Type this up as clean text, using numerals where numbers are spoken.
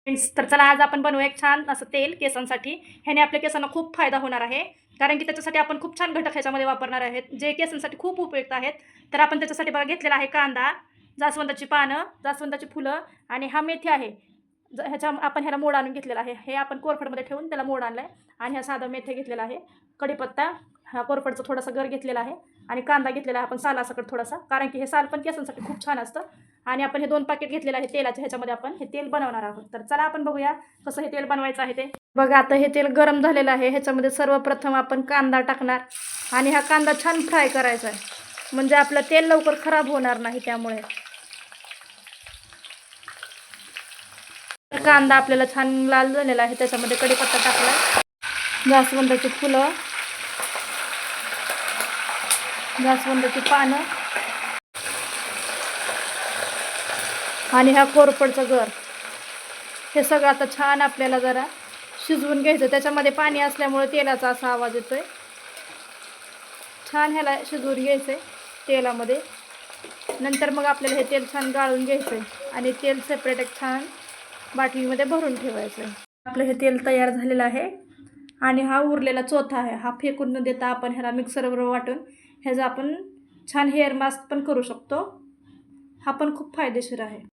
तर चला आज आपण बनवूया एक छान असं तेल केसांसाठी. ह्याने आपल्या केसांना खूप फायदा होणार आहे. कारण की त्याच्यासाठी आपण खूप छान घटक ह्याच्यामध्ये वापरणार आहेत, जे केसांसाठी खूप उपयुक्त आहेत. तर आपण त्याच्यासाठी बघा घेतलेला आहे कांदा, जास्वंदाची पानं, जास्वंदाची फुलं आणि हा मेथी आहे. आपण ह्याला मोड आणून घेतलेला आहे. हे आपण कोरफडमध्ये ठेवून त्याला मोड आणला आहे आणि हा साधा मेथी घेतलेला आहे. कढीपत्ता, हा कोरफडचा थोडासा गर घेतलेला आहे आणि कांदा घेतलेला आहे आपण सालासकट थोडासा, कारण की हे साल पण केसांसाठी खूप छान असतं. आणि आपण हे 2 पॅकेट घेतलेलं आहे तेलाचे. ह्याच्यामध्ये आपण हे तेल बनवणार आहोत. तर चला आपण बघूया कसं हे तेल बनवायचं आहे ते. बघा आता हे तेल गरम झालेलं आहे. ह्याच्यामध्ये सर्वप्रथम आपण कांदा टाकणार आणि हा कांदा छान फ्राय करायचा आहे, म्हणजे आपलं तेल लवकर खराब होणार नाही. त्यामुळे कांदा आपल्याला छान लाल झालेला आहे. त्याच्यामध्ये कढीपत्ता टाकला, जास्वंदाची फुलं, जास्वंदाची पानं आणि हा कोरफडचा गर. हे सगळं आता छान आपल्याला जरा शिजवून घ्यायचं. त्याच्यामध्ये पाणी असल्यामुळे तेलाचा असा आवाज येतोय. छान ह्याला शिजवून घ्यायचं आहे तेलामध्ये. नंतर मग आपल्याला हे तेल छान गाळून घ्यायचं आहे आणि तेल सेपरेट एक छान बाटलीमध्ये भरून ठेवायचं आहे. आपलं हे तेल तयार झालेलं आहे आणि हा उरलेला चोथा आहे. हा फेकून न देता आपण ह्याला मिक्सरवर वाटून ह्याचा आपण छान हेअर मास्क पण करू शकतो. हा पण खूप फायदेशीर आहे.